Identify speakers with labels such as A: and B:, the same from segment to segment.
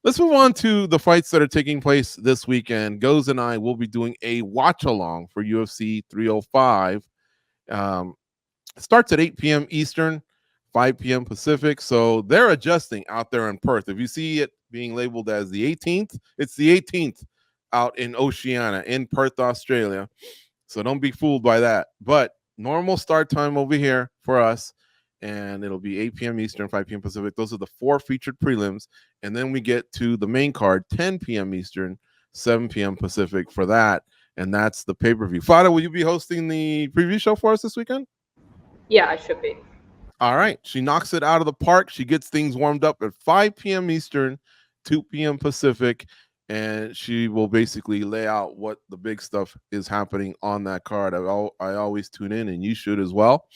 A: Let's move on to the fights that are taking place this weekend. Goes and I will be doing a watch along for UFC 305. Um, starts at 8 p.m. Eastern, 5 p.m. Pacific. So they're adjusting out there in Perth. If you see it being labeled as the 18th, it's the 18th out in Oceania, in Perth, Australia. So don't be fooled by that. But normal start time over here for us, and it'll be 8 p.m. Eastern, 5 p.m. Pacific. Those are the 4 featured prelims. And then we get to the main card, 10 p.m. Eastern, 7 p.m. Pacific for that. And that's the pay-per-view. Fada, will you be hosting the preview show for us this weekend?
B: Yeah, I should be.
A: All right. She knocks it out of the park. She gets things warmed up at 5 p.m. Eastern, 2 p.m. Pacific, and she will basically lay out what the big stuff is happening on that card. I always tune in, and you should as well.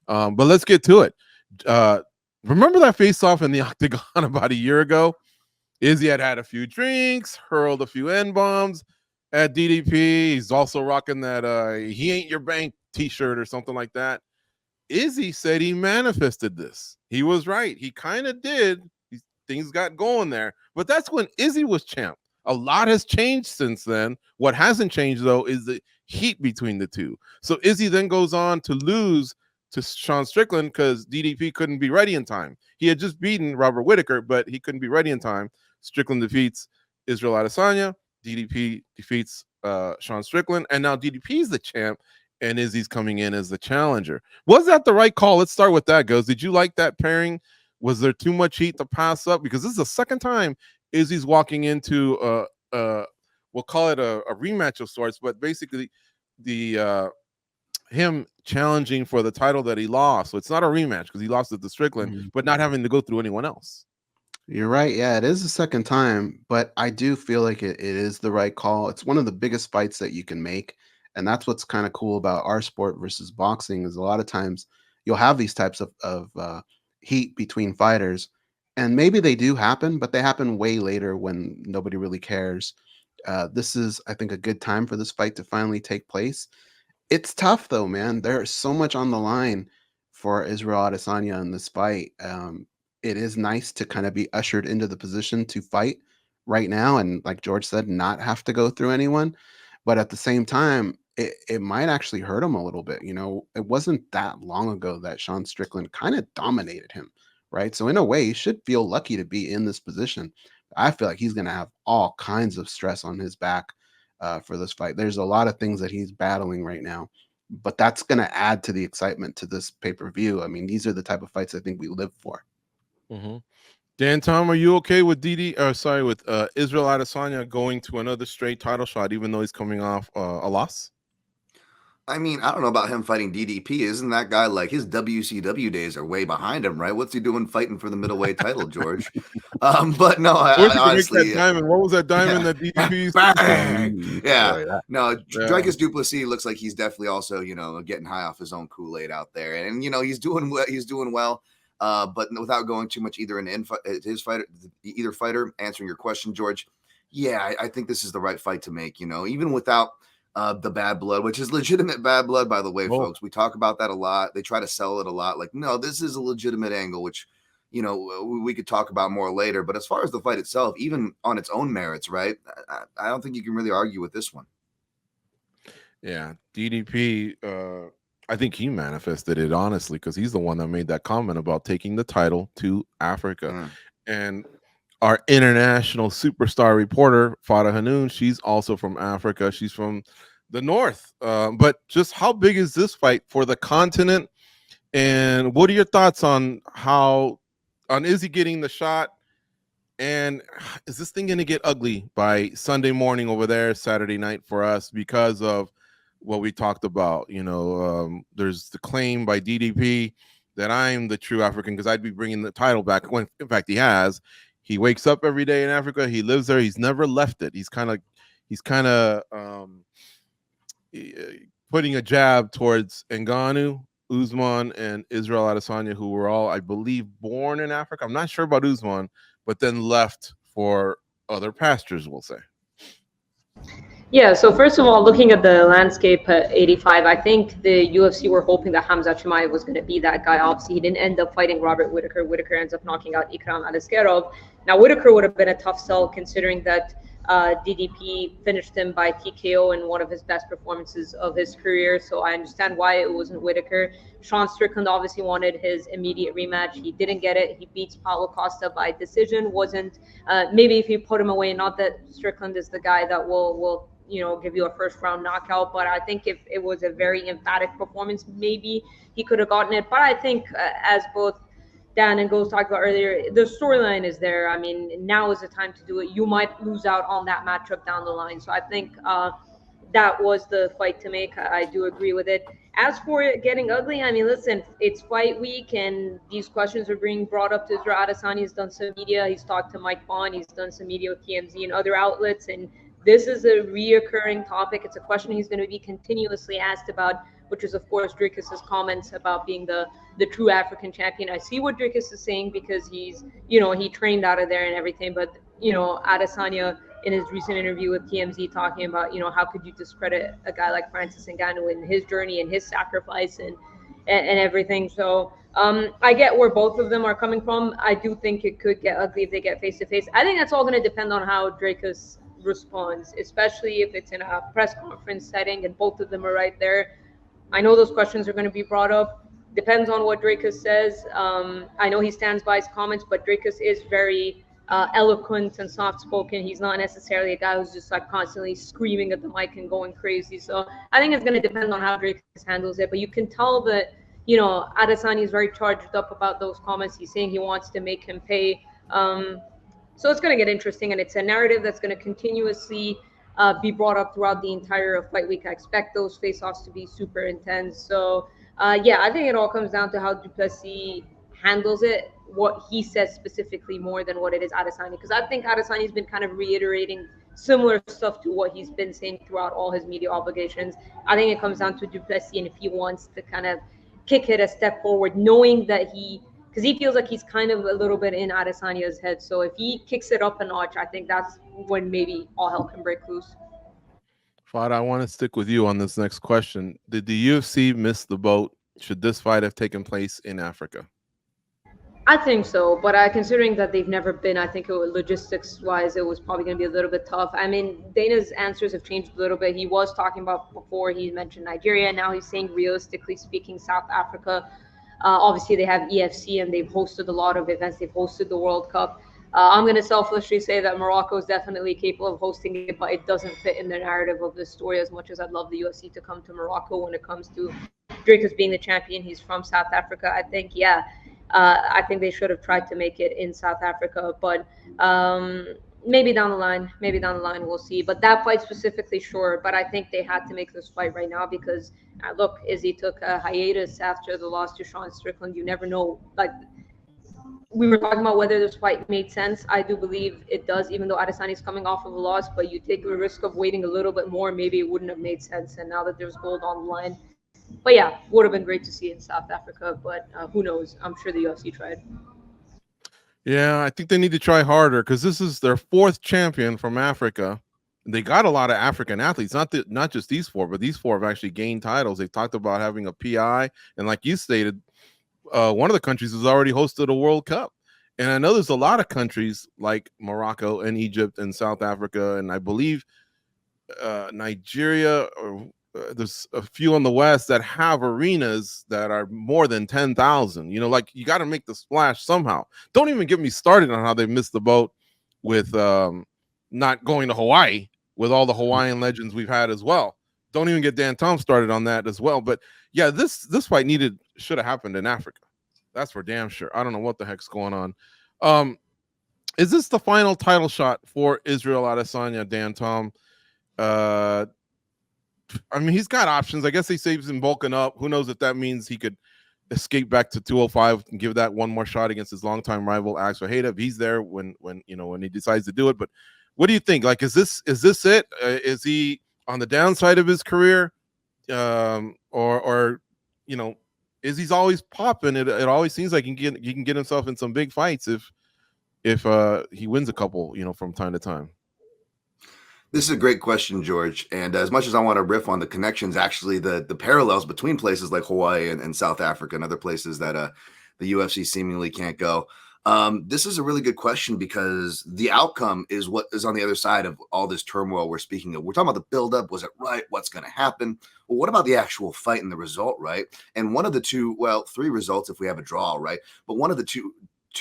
A: But let's get to it. Remember that face-off in the octagon about a year ago? Izzy had a few drinks, hurled a few N-bombs at DDP. He's also rocking that he ain't your bank t-shirt or something like that. Izzy said he manifested this. He was right. He kind of did. Things got going there. But that's when Izzy was champ. A lot has changed since then. What hasn't changed, though, is the heat between the two. So Izzy then goes on to lose to Sean Strickland because DDP couldn't be ready in time. He had just beaten Robert Whittaker, but he couldn't be ready in time. Strickland defeats Israel Adesanya. DDP defeats Sean Strickland. And now DDP is the champ, and Izzy's coming in as the challenger. Was that the right call? Let's start with that, Goes. Did you like that pairing? Was there too much heat to pass up? Because this is the second time Izzy's walking into we'll call it a rematch of sorts, but basically the him challenging for the title that he lost. So it's not a rematch because he lost it to Strickland, but not having to go through anyone else.
C: You're right. Yeah, it is the second time, but I do feel like it is the right call. It's one of the biggest fights that you can make. And that's what's kind of cool about our sport versus boxing is a lot of times you'll have these types of heat between fighters. And maybe they do happen, but they happen way later when nobody really cares. This is, I think, a good time for this fight to finally take place. It's tough though, man. There's so much on the line for Israel Adesanya in this fight. It is nice to kind of be ushered into the position to fight right now, and like George said, not have to go through anyone. But at the same time, it might actually hurt him a little bit. You know, it wasn't that long ago that Sean Strickland kind of dominated him, right? So in a way, he should feel lucky to be in this position. I feel like he's going to have all kinds of stress on his back for this fight. There's a lot of things that he's battling right now, but that's going to add to the excitement to this pay-per-view. I mean, these are the type of fights I think we live for.
A: Mm-hmm. Dan, Tom, are you okay with Israel Adesanya going to another straight title shot, even though he's coming off a loss?
D: I mean, I don't know about him fighting DDP. Isn't that guy like his WCW days are way behind him, right? What's he doing fighting for the middleweight title, George? But no, I honestly,
A: that diamond. What was that diamond that DDP?
D: Bang! Yeah, no,
A: Yeah.
D: Dricus Du Plessis looks like he's definitely also getting high off his own Kool-Aid out there, and he's doing well. He's doing well. But without going too much either into either fighter answering your question, George. Yeah, I think this is the right fight to make. Even without the bad blood, which is legitimate bad blood, by the way, folks. We talk about that a lot. They try to sell it a lot. Like, no, this is a legitimate angle, which, we could talk about more later. But as far as the fight itself, even on its own merits, right? I don't think you can really argue with this one.
A: Yeah, DDP, I think he manifested it, honestly, because he's the one that made that comment about taking the title to Africa. And our international superstar reporter, Fada Hanoun, she's also from Africa. She's from the north. But just how big is this fight for the continent? And what are your thoughts on Izzy getting the shot? And is this thing going to get ugly by Sunday morning over there, Saturday night for us because of what we talked about? There's the claim by DDP that I'm the true African because I'd be bringing the title back. When in fact he has. He wakes up every day in Africa. He lives there. He's never left it. He's kind of putting a jab towards Ngannou, Usman, and Israel Adesanya, who were all, I believe, born in Africa. I'm not sure about Usman, but then left for other pastures, we'll say.
B: Yeah, so first of all, looking at the landscape at 85, I think the UFC were hoping that Hamza Chimaev was going to be that guy. Obviously, he didn't end up fighting Robert Whittaker. Whittaker ends up knocking out Ikram Aliskerov. Now, Whittaker would have been a tough sell considering that DDP finished him by TKO in one of his best performances of his career. So I understand why it wasn't Whittaker. Sean Strickland obviously wanted his immediate rematch. He didn't get it. He beats Paulo Costa by decision. Wasn't maybe if you put him away, not that Strickland is the guy that will give you a first round knockout, but I think if it was a very emphatic performance, maybe he could have gotten it. But I think as both Dan and Ghost talked about earlier, the storyline is there. I mean, now is the time to do it. You might lose out on that matchup down the line. So I think that was the fight to make. I do agree with it. As for it getting ugly, I mean, listen, it's fight week, and these questions are being brought up to Israel Adesanya. He's done some media. He's talked to Mike Vaughn. He's done some media with TMZ and other outlets, and this is a reoccurring topic. It's a question he's going to be continuously asked about, which is, of course, Dricus's comments about being the true African champion. I see what Dricus is saying because he's, he trained out of there and everything. But, Adesanya in his recent interview with TMZ talking about, how could you discredit a guy like Francis Ngannou in his journey and his sacrifice and everything. So I get where both of them are coming from. I do think it could get ugly if they get face to face. I think that's all going to depend on how Dracus responds, especially if it's in a press conference setting and both of them are right there. I know those questions are going to be brought up. Depends on what Dracus says. I know he stands by his comments, but Dracus is very eloquent and soft-spoken. He's not necessarily a guy who's just like constantly screaming at the mic and going crazy. So I think it's going to depend on how Dracus handles it. But you can tell that, Adesanya is very charged up about those comments. He's saying he wants to make him pay. So it's going to get interesting, and it's a narrative that's going to continuously be brought up throughout the entire fight week. I expect those face-offs to be super intense. So, yeah, I think it all comes down to how Du Plessis handles it, what he says specifically more than what it is Adesanya. Because I think Adesanya's been kind of reiterating similar stuff to what he's been saying throughout all his media obligations. I think it comes down to Du Plessis, and if he wants to kind of kick it a step forward, knowing that because he feels like he's kind of a little bit in Adesanya's head. So if he kicks it up a notch, I think that's when maybe all hell can break loose.
A: Fada, I want to stick with you on this next question. Did the UFC miss the boat? Should this fight have taken place in Africa?
B: I think so, but considering that they've never been, I think logistics-wise, it was probably going to be a little bit tough. I mean, Dana's answers have changed a little bit. He was talking about before he mentioned Nigeria. Now he's saying, realistically speaking, South Africa. Obviously, they have EFC and they've hosted a lot of events. They've hosted the World Cup. I'm going to selfishly say that Morocco is definitely capable of hosting it, but it doesn't fit in the narrative of the story as much as I'd love the UFC to come to Morocco when it comes to Dricus being the champion. He's from South Africa. I think, I think they should have tried to make it in South Africa, but maybe down the line, we'll see. But that fight specifically, sure. But I think they had to make this fight right now because, look, Izzy took a hiatus after the loss to Sean Strickland. You never know. Like, we were talking about whether this fight made sense. I do believe it does, even though Adesanya is coming off of a loss. But you take the risk of waiting a little bit more, maybe it wouldn't have made sense. And now that there's gold on the line, but yeah, would have been great to see in South Africa. But who knows? I'm sure the UFC tried.
A: Yeah, I think they need to try harder because this is their fourth champion from Africa. They got a lot of African athletes, not just these four, but these four have actually gained titles. They talked about having a PI, and like you stated, one of the countries has already hosted a World Cup. And I know there's a lot of countries like Morocco and Egypt and South Africa, and I believe Nigeria, or there's a few in the West that have arenas that are more than 10,000. Like you got to make the splash somehow. Don't even get me started on how they missed the boat with not going to Hawaii with all the Hawaiian legends we've had as well. Don't even get Dan Tom started on that as well. But yeah, this fight should have happened in Africa. That's for damn sure. I don't know what the heck's going on. Is this the final title shot for Israel Adesanya, Dan Tom? I mean, he's got options. I guess he saves him bulking up. Who knows if that means he could escape back to 205 and give that one more shot against his longtime rival Alex Ojeda if he's there when he decides to do it. But what do you think? Like, is this it? Is he on the downside of his career, or is he's always popping? It always seems like he can get himself in some big fights if he wins a couple, from time to time.
D: This is a great question, George. And as much as I want to riff on the connections, actually, the parallels between places like Hawaii and South Africa and other places that the UFC seemingly can't go. This is a really good question because the outcome is what is on the other side of all this turmoil we're speaking of. We're talking about the buildup. Was it right? What's going to happen? Well, what about the actual fight and the result, right? And one of the two, well, three results if we have a draw, right? But one of the two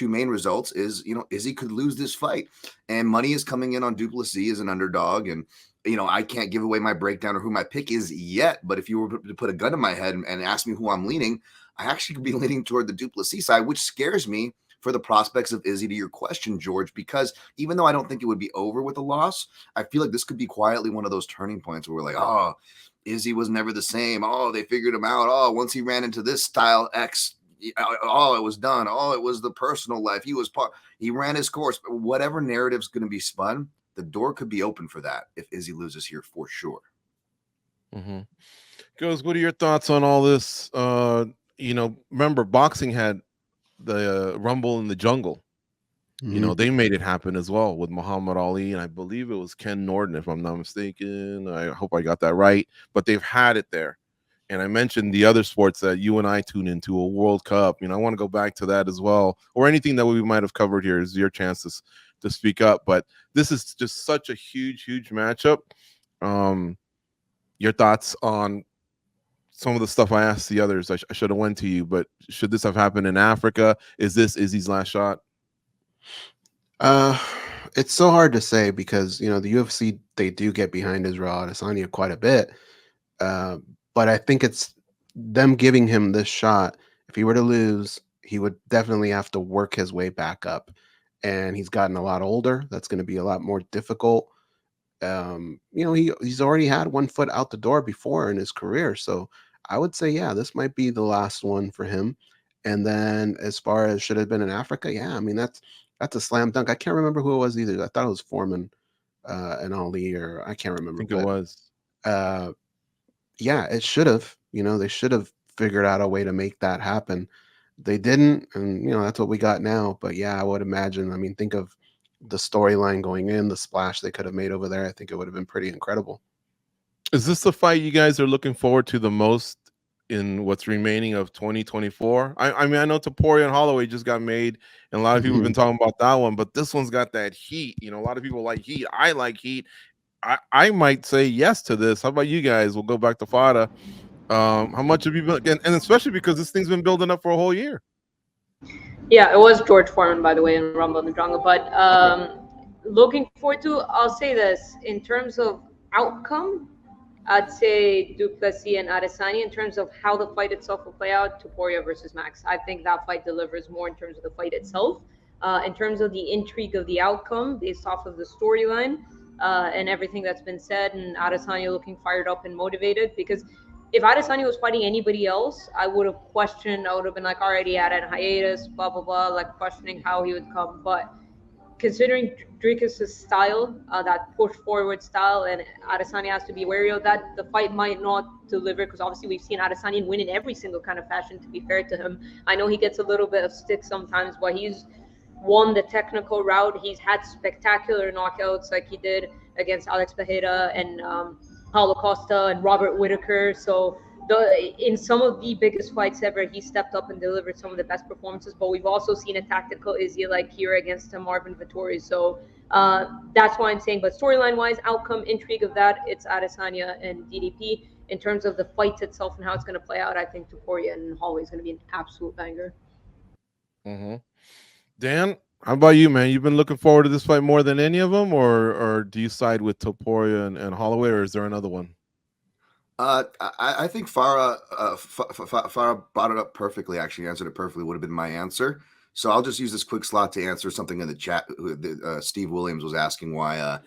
D: main results is, Izzy could lose this fight, and money is coming in on Du Plessis as an underdog. And I can't give away my breakdown or who my pick is yet, but if you were to put a gun in my head and ask me who I'm leaning, I actually could be leaning toward the Du Plessis side, which scares me for the prospects of Izzy, to your question, George, because even though I don't think it would be over with a loss, I feel like this could be quietly one of those turning points where we're like, oh, Izzy was never the same. Oh, they figured him out. Oh, once he ran into this style X, oh, it was done. Oh, it was the personal life. He ran his course. But whatever narrative's going to be spun, the door could be open for that if Izzy loses here for sure.
A: Mm-hmm. Goes, what are your thoughts on all this? Remember, boxing had the Rumble in the Jungle. They made it happen as well with Muhammad Ali, and I believe it was Ken Norton, if I'm not mistaken. I hope I got that right. But they've had it there. And I mentioned the other sports that you and I tune into, a World Cup. I want to go back to that as well, or anything that we might have covered here is your chance to speak up. But this is just such a huge, huge matchup. Your thoughts on some of the stuff I asked the others? I should have went to you, but should this have happened in Africa? Is this Izzy's last shot?
C: It's so hard to say because the UFC, they do get behind Israel Adesanya quite a bit. But I think it's them giving him this shot. If he were to lose, he would definitely have to work his way back up, and he's gotten a lot older. That's going to be a lot more difficult. He's already had one foot out the door before in his career, so I would say, yeah, this might be the last one for him. And then as far as should have been in Africa, yeah, I mean that's a slam dunk. I can't remember who it was either. I thought it was Foreman and Ali, or I can't remember.
A: I think it was.
C: Yeah, it should have. They should have figured out a way to make that happen. They didn't, and that's what we got now. But yeah, I would imagine. I mean, think of the storyline going in, the splash they could have made over there. I think it would have been pretty incredible.
A: Is this the fight you guys are looking forward to the most in what's remaining of 2024? I mean, I know Topuria and Holloway just got made, and a lot of people have been talking about that one, but this one's got that heat. A lot of people like heat. I like heat. I might say yes to this. How about you guys? We'll go back to Fada. How much have you been, and especially because this thing's been building up for a whole year?
B: Yeah, it was George Foreman, by the way, in Rumble in the Jungle. But looking forward to, I'll say this, in terms of outcome, I'd say Du Plessis and Adesanya. In terms of how the fight itself will play out, Topuria versus Max. I think that fight delivers more in terms of the fight itself. In terms of the intrigue of the outcome, based off of the storyline and everything that's been said, and Adesanya looking fired up and motivated. Because if Adesanya was fighting anybody else, I would have questioned. I would have been like, already had a hiatus, blah, blah, blah, like questioning how he would come. But considering Dricus' style, that push forward style, and Adesanya has to be wary of that, the fight might not deliver, because obviously we've seen Adesanya win in every single kind of fashion, to be fair to him. I know he gets a little bit of stick sometimes, but he's won the technical route. He's had spectacular knockouts like he did against Alex Pereira and Paulo Costa and Robert Whittaker. So in some of the biggest fights ever, he stepped up and delivered some of the best performances. But we've also seen a tactical Izzy like here against Marvin Vettori. So that's why I'm saying. But storyline-wise, outcome, intrigue of that, it's Adesanya and DDP. In terms of the fight itself and how it's going to play out, I think Topuria and Holloway is going to be an absolute banger.
A: Mm-hmm. Dan, how about you, man? You've been looking forward to this fight more than any of them, or do you side with Topuria and Holloway, or is there another one?
D: I think Farah brought it up perfectly. Actually, answered it perfectly. Would have been my answer. So I'll just use this quick slot to answer something in the chat. Steve Williams was asking why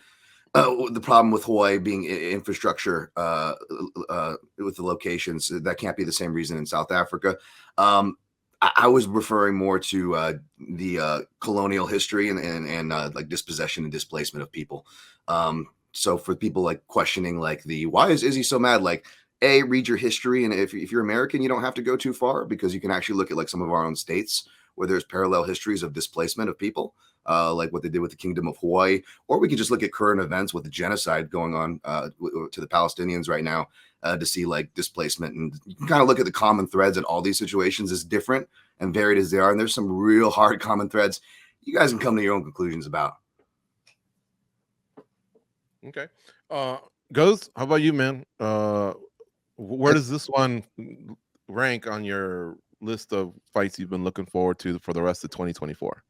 D: the problem with Hawaii being infrastructure with the locations, that can't be the same reason in South Africa. I was referring more to the colonial history and like dispossession and displacement of people. So for people like questioning like why is Izzy so mad? Like, read your history, and if you're American, you don't have to go too far, because you can actually look at like some of our own states where there's parallel histories of displacement of people. like what they did with the Kingdom of Hawaii, or we could just look at current events with the genocide going on to the Palestinians right now to see like displacement. And you can kind of look at the common threads in all these situations as different and varied as they are. And there's some real hard common threads you guys can come to your own conclusions about.
A: Okay. Ghost, how about you, man? Where does this one rank on your list of fights you've been looking forward to for the rest of 2024?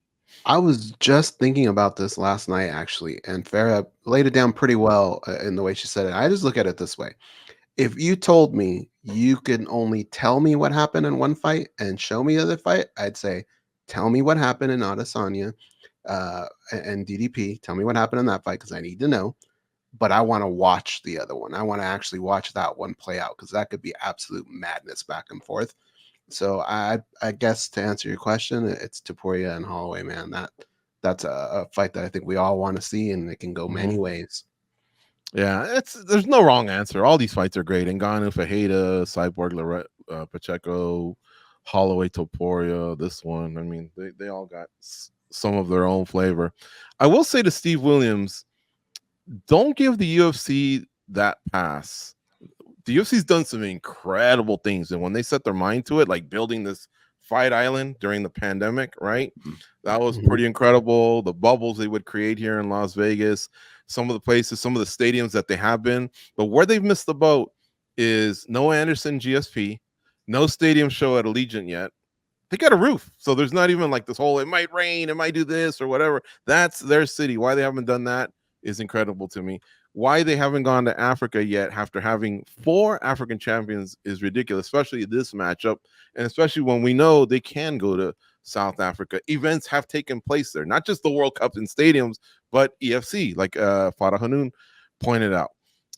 C: I was just thinking about this last night, actually, and Farah laid it down pretty well in the way she said it. I just look at it this way. If you told me you could only tell me what happened in one fight and show me the other fight, I'd say, tell me what happened in Adesanya and DDP. Tell me what happened in that fight because I need to know. But I want to watch the other one. I want to actually watch that one play out because that could be absolute madness back and forth. So I guess to answer your question, it's Topuria and Holloway, man. That's a fight that I think we all want to see, and it can go many ways.
A: Yeah, there's no wrong answer. All these fights are great. Ngannou, Fajeda, Cyborg, Pacheco, Holloway, Topuria. This one, I mean, they all got some of their own flavor. I will say to Steve Williams, don't give the UFC that pass. The UFC's done some incredible things, and when they set their mind to it, like building this fight island during the pandemic, right? That was pretty incredible. The bubbles they would create here in Las Vegas, some of the places, some of the stadiums that they have been. But where they've missed the boat is no Anderson GSP, no stadium show at Allegiant yet. They got a roof, so there's not even like this whole, it might rain, it might do this or whatever. That's their city. Why they haven't done that is incredible to me. Why they haven't gone to Africa yet after having 4 African champions is ridiculous, especially this matchup, and especially when we know they can go to South Africa. Events have taken place there, not just the World Cup in stadiums, but EFC, like Farah Hanoun pointed out.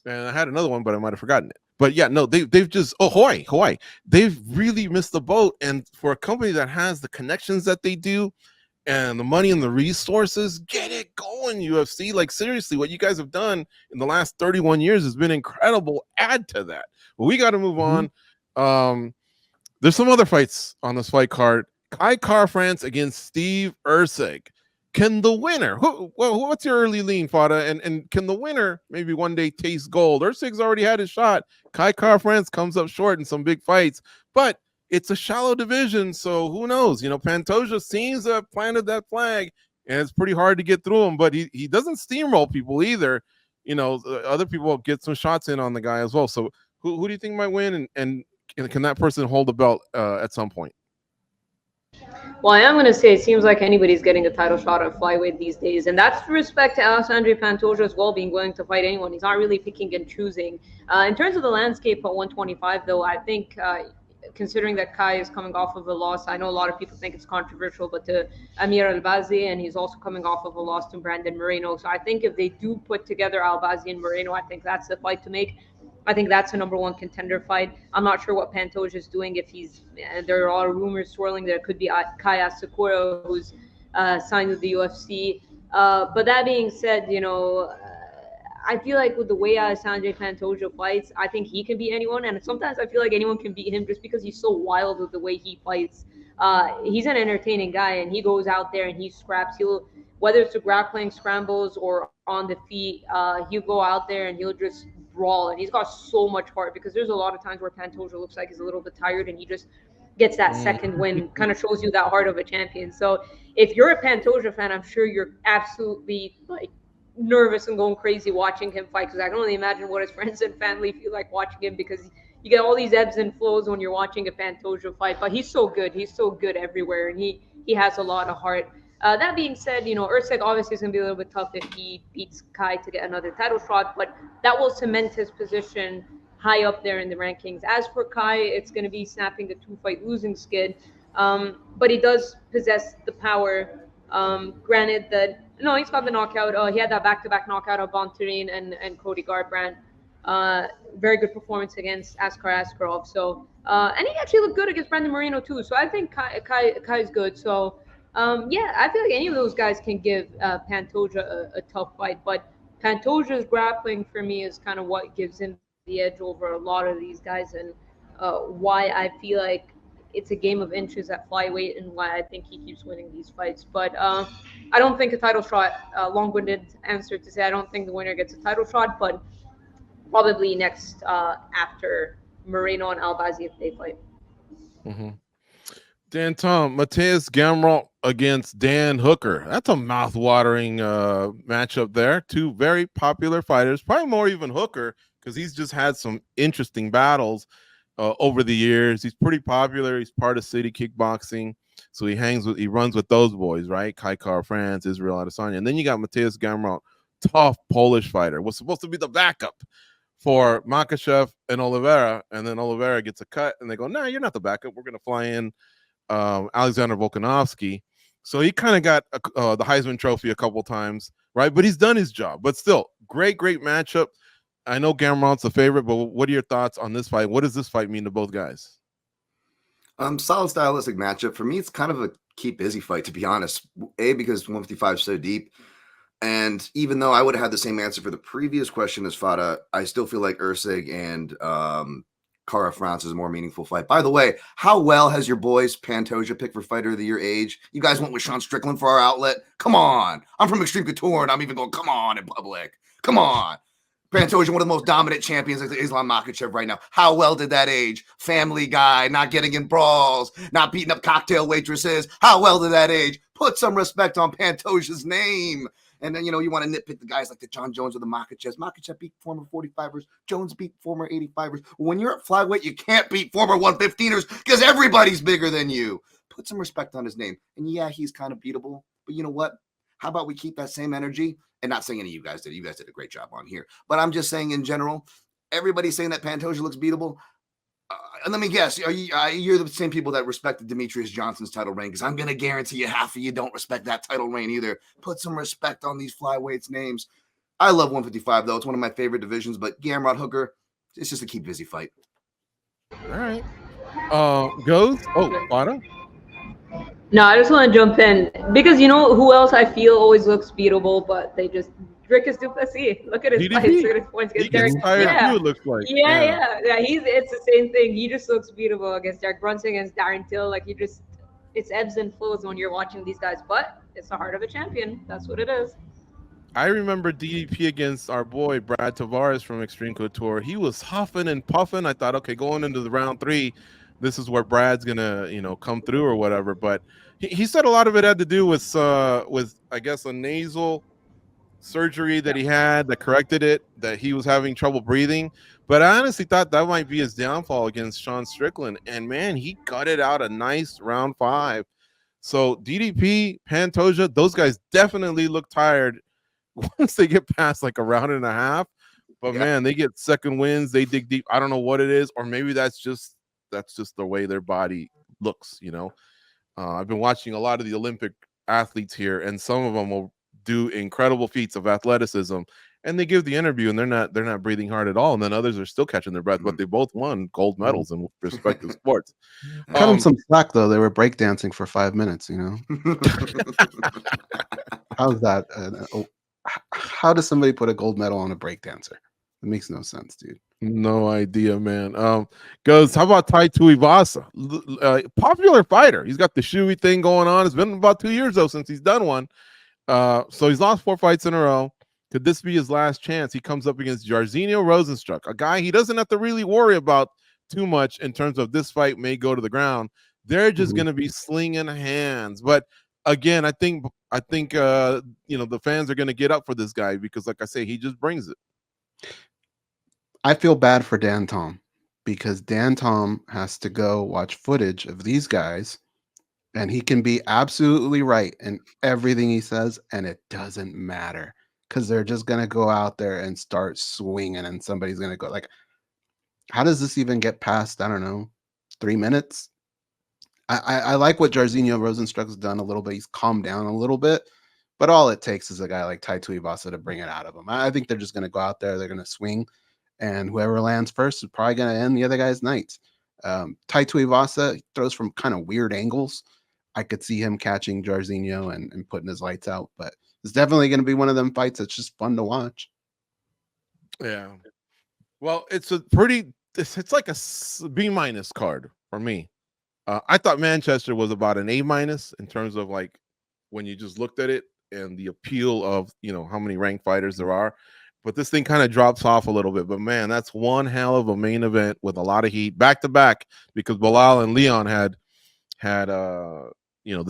A: And I had another one, but I might have forgotten it. But yeah, no, they've just, Hawaii. They've really missed the boat. And for a company that has the connections that they do, and the money and the resources, get it going, UFC. Like, seriously, what you guys have done in the last 31 years has been incredible. Add to that. But we got to move on. There's some other fights on this fight card. Kai Car-France against Steve Erceg. Can the winner, what's your early lean, Fada? And can the winner maybe one day taste gold? Erceg's already had his shot. Kai Car-France comes up short in some big fights, but it's a shallow division, so who knows? You know, Pantoja seems to have planted that flag, and it's pretty hard to get through him, but he doesn't steamroll people either. You know, other people get some shots in on the guy as well. So who do you think might win, and can that person hold the belt at some point?
B: Well, I am going to say it seems like anybody's getting a title shot at flyweight these days, and that's respect to Alexandre Pantoja as well, being willing to fight anyone. He's not really picking and choosing. In terms of the landscape at 125, though, I think considering that Kai is coming off of a loss, I know a lot of people think it's controversial, but to Amir Albazi, and he's also coming off of a loss to Brandon Moreno. So I think if they do put together Albazi and Moreno, I think that's the fight to make. I think that's a #1 contender fight. I'm not sure what Pantoja is doing. If he's, there are a lot of rumors swirling. There could be Kai Asakura, who's signed with the UFC. But that being said, you know, I feel like with the way Sanjay Pantoja fights, I think he can beat anyone. And sometimes I feel like anyone can beat him just because he's so wild with the way he fights. He's an entertaining guy, and he goes out there and he scraps. Whether it's a grappling, scrambles, or on the feet, he'll go out there and he'll just brawl. And he's got so much heart, because there's a lot of times where Pantoja looks like he's a little bit tired, and he just gets that second win, kind of shows you that heart of a champion. So if you're a Pantoja fan, I'm sure you're absolutely like nervous and going crazy watching him fight, because I can only imagine what his friends and family feel like watching him, because you get all these ebbs and flows when you're watching a Pantoja fight. But he's so good. He's so good everywhere, and he has a lot of heart. That being said, you know, Erceg obviously is going to be a little bit tough if he beats Kai to get another title shot, but that will cement his position high up there in the rankings. As for Kai, it's going to be snapping the 2-fight losing skid, but he does possess the power. Granted that, no, he's got the knockout. He had that back-to-back knockout of Bontarine and Cody Garbrandt. Very good performance against Askar Askarov. So, and he actually looked good against Brandon Moreno too. So I think Kai's good. So, yeah, I feel like any of those guys can give Pantoja a tough fight. But Pantoja's grappling for me is kind of what gives him the edge over a lot of these guys, and why I feel like it's a game of inches at flyweight, and why I think he keeps winning these fights. But I don't think a title shot. Long-winded answer to say I don't think the winner gets a title shot, but probably next after Moreno and Albazi if they fight.
A: Mm-hmm. Dan Tom, Mateus Gamrot against Dan Hooker. That's a mouth-watering matchup there. Two very popular fighters, probably more even Hooker, because he's just had some interesting battles over the years. He's pretty popular. He's part of City Kickboxing, so he runs with those boys, right? Kai France, Israel Adesanya, and then you got Mateus Gamrot, tough Polish fighter, was supposed to be the backup for Makhachev and Oliveira, and then Oliveira gets a cut, and they go, "Nah, you're not the backup. We're gonna fly in Alexander Volkanovski." So he kind of got the Heisman Trophy a couple times, right? But he's done his job. But still, great matchup. I know Gamrot's the favorite, but what are your thoughts on this fight? What does this fight mean to both guys?
D: Solid stylistic matchup. For me, it's kind of a keep busy fight, to be honest. Because 155 is so deep. And even though I would have had the same answer for the previous question as Fada, I still feel like Ursig and Cara France is a more meaningful fight. By the way, how well has your boys Pantoja picked for Fighter of the Year age? You guys went with Sean Strickland for our outlet? Come on. I'm from Extreme Couture, and I'm even going, come on, in public. Come on. Pantoja, one of the most dominant champions like Islam Makhachev right now. How well did that age? Family Guy, not getting in brawls, not beating up cocktail waitresses. How well did that age? Put some respect on Pantoja's name. And then, you want to nitpick the guys like the John Jones or the Makhachevs. Makhachev beat former 45ers. Jones beat former 85ers. When you're at flyweight, you can't beat former 115ers because everybody's bigger than you. Put some respect on his name. And yeah, he's kind of beatable. But you know what? How about we keep that same energy? And not saying any of you guys did. You guys did a great job on here. But I'm just saying in general, everybody's saying that Pantoja looks beatable. And let me guess, you're the same people that respected Demetrius Johnson's title reign, because I'm going to guarantee you half of you don't respect that title reign either. Put some respect on these flyweights' names. I love 155, though. It's one of my favorite divisions, but Gamrot Hooker, it's just a keep busy fight.
A: All right. Goes? Oh, Fada?
B: No, I just want to jump in because you know who else I feel always looks beatable, but they just Dricus Du Plessis. Look at his
A: DDP.
B: fights. Look at his points
A: He
B: against
A: gets
B: Derek.
A: tired
B: Yeah.
A: too, it looks like.
B: Yeah. It's the same thing. He just looks beatable against Derek Brunson, against Darren Till. Like it's ebbs and flows when you're watching these guys, but it's the heart of a champion. That's what it is.
A: I remember DDP against our boy Brad Tavares from Extreme Couture. He was huffing and puffing. I thought, okay, going into the round 3, this is where Brad's gonna, come through or whatever. But he said a lot of it had to do with I guess a nasal surgery that he had that corrected it, that he was having trouble breathing. But I honestly thought that might be his downfall against Sean Strickland. And man, he gutted out a nice round 5. So DDP, Pantoja, those guys definitely look tired once they get past like a round and a half. But man, they get second wins, they dig deep. I don't know what it is, or maybe that's just the way their body looks. I've been watching a lot of the Olympic athletes here, and some of them will do incredible feats of athleticism, and they give the interview and they're not breathing hard at all, and then others are still catching their breath, but they both won gold medals in respective sports.
C: Cut them some slack though. They were breakdancing for 5 minutes. How's that? How does somebody put a gold medal on a breakdancer? It makes no sense, dude.
A: No idea, man. Goes, how about Tai Tuivasa? Popular fighter. He's got the shoey thing going on. It's been about 2 years though since he's done one. So he's lost 4 fights in a row. Could this be his last chance? He comes up against Jairzinho Rozenstruik, a guy he doesn't have to really worry about too much in terms of this fight may go to the ground. They're just going to be slinging hands. But again, I think the fans are going to get up for this guy because, like I say, he just brings it.
C: I feel bad for Dan Tom because Dan Tom has to go watch footage of these guys, and he can be absolutely right in everything he says, and it doesn't matter because they're just going to go out there and start swinging, and somebody's going to go like, how does this even get past, I don't know, 3 minutes? I like what Jairzinho Rozenstruik's done a little bit. He's calmed down a little bit, but all it takes is a guy like Tai Tuivasa to bring it out of him. I think they're just going to go out there, they're going to swing, and whoever lands first is probably going to end the other guy's night. Tai Tuivasa throws from kind of weird angles. I could see him catching Jairzinho and putting his lights out, but it's definitely going to be one of them fights that's just fun to watch.
A: Yeah. Well, it's like a B- card for me. I thought Manchester was about an A- in terms of like when you just looked at it and the appeal of how many ranked fighters there are. But this thing kind of drops off a little bit. But man, that's one hell of a main event with a lot of heat back to back, because Bilal and Leon had the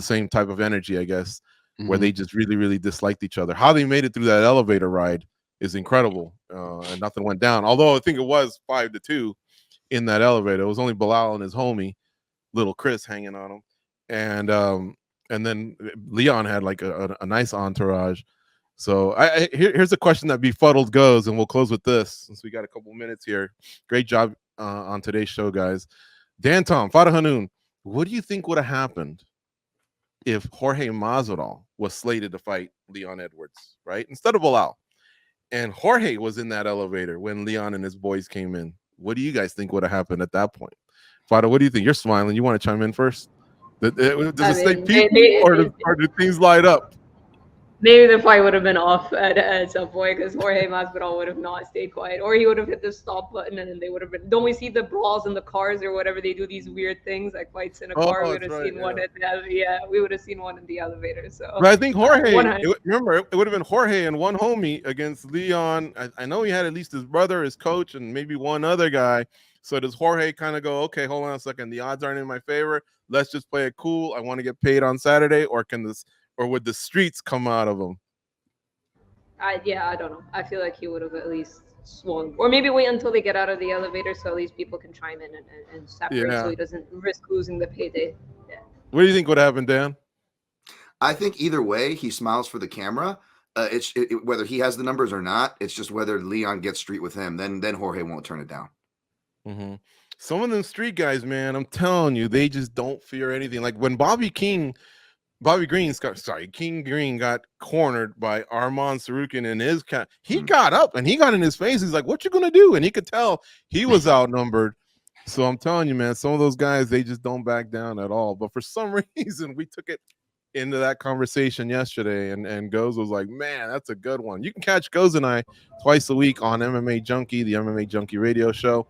A: same type of energy, I guess, where they just really, really disliked each other. How they made it through that elevator ride is incredible, and nothing went down. Although I think it was 5-2 in that elevator. It was only Bilal and his homie, little Chris, hanging on him, and then Leon had like a nice entourage. So here's a question that befuddled goes, and we'll close with this since we got a couple minutes here. Great job on today's show, guys. Dan Tom, Fada Hanoun, what do you think would have happened if Jorge Masvidal was slated to fight Leon Edwards, right? Instead of Bilal. And Jorge was in that elevator when Leon and his boys came in. What do you guys think would have happened at that point? Fada, what do you think? You're smiling. You want to chime in first? Does it stay peaceful, or do things light up?
B: Maybe the fight would have been off at some point because Jorge Masvidal would have not stayed quiet, or he would have hit the stop button, and then they would have been. Don't we see the brawls in the cars or whatever? They do these weird things like fights in a car. We would have seen one we would have seen one in the elevator. So,
A: but I think Jorge. Remember, it would have been Jorge and one homie against Leon. I know he had at least his brother, his coach, and maybe one other guy. So does Jorge kind of go, okay, hold on a second, the odds aren't in my favor. Let's just play it cool. I want to get paid on Saturday, or would the streets come out of him?
B: I don't know. I feel like he would have at least swung, or maybe wait until they get out of the elevator so at least people can chime in and separate, so he doesn't risk losing the payday. Yeah.
A: What do you think would happen, Dan?
D: I think either way, he smiles for the camera. Whether he has the numbers or not, it's just whether Leon gets street with him. Then Jorge won't turn it down.
A: Mm-hmm. Some of them street guys, man, I'm telling you, they just don't fear anything. Like when King Green got cornered by Arman Sarukian in his cat. He got up and he got in his face. He's like, "What you gonna do?" And he could tell he was outnumbered. So I'm telling you, man, some of those guys, they just don't back down at all. But for some reason, we took it into that conversation yesterday, and Goz was like, "Man, that's a good one." You can catch Goz and I twice a week on MMA Junkie, the MMA Junkie radio show,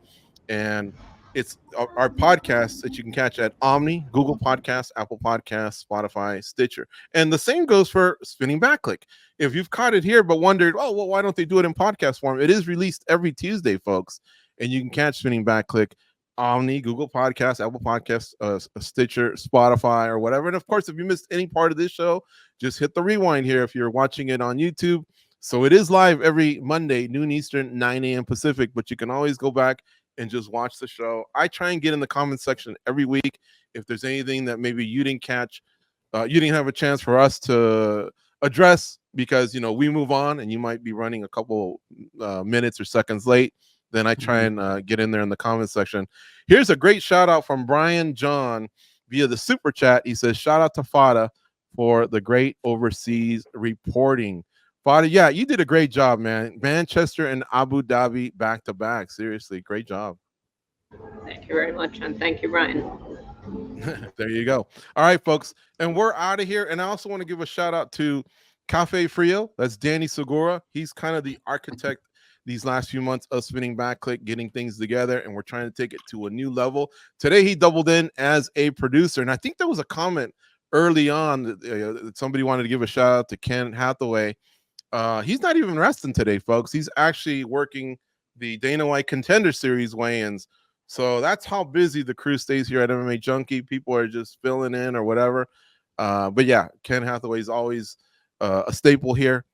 A: and it's our podcasts that you can catch at Omni, Google Podcasts, Apple Podcasts, Spotify, Stitcher. And the same goes for Spinning Back Clique. If you've caught it here but wondered, oh, well, why don't they do it in podcast form? It is released every Tuesday, folks. And you can catch Spinning Back Clique, Omni, Google Podcasts, Apple Podcasts, Stitcher, Spotify, or whatever. And of course, if you missed any part of this show, just hit the rewind here if you're watching it on YouTube. So it is live every Monday, noon Eastern, 9 a.m. Pacific, but you can always go back and just watch the show. I try and get in the comment section every week if there's anything that maybe you didn't catch, you didn't have a chance for us to address, because we move on and you might be running a couple minutes or seconds late. Then I try and get in there in the comment section. Here's a great shout out from Brian John via the super chat. He says, shout out to Fada for the great overseas reporting. Fada, yeah, you did a great job, man. Manchester and Abu Dhabi back to back. Seriously, great job.
B: Thank you very much, and thank you, Brian.
A: There you go. All right, folks, and we're out of here. And I also want to give a shout out to Cafe Frio. That's Danny Segura. He's kind of the architect these last few months of Spinning Back Clique, getting things together, and we're trying to take it to a new level. Today, he doubled in as a producer, and I think there was a comment early on that somebody wanted to give a shout out to Ken Hathaway. He's not even resting today, folks. He's actually working the Dana White Contender Series weigh-ins. So that's how busy the crew stays here at MMA Junkie. People are just filling in or whatever. But yeah, Ken Hathaway is always a staple here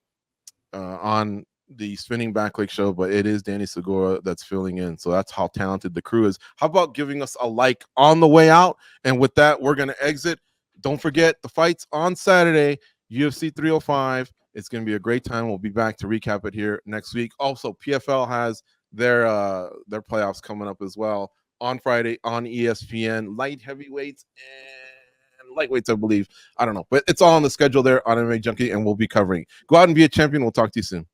A: on the Spinning Back Clique show, but it is Danny Segura that's filling in. So that's how talented the crew is. How about giving us a like on the way out? And with that, we're going to exit. Don't forget the fights on Saturday, UFC 305. It's going to be a great time. We'll be back to recap it here next week. Also, PFL has their playoffs coming up as well on Friday on ESPN. Light heavyweights and lightweights, I believe. I don't know, but it's all on the schedule there on MMA Junkie, and we'll be covering. Go out and be a champion. We'll talk to you soon.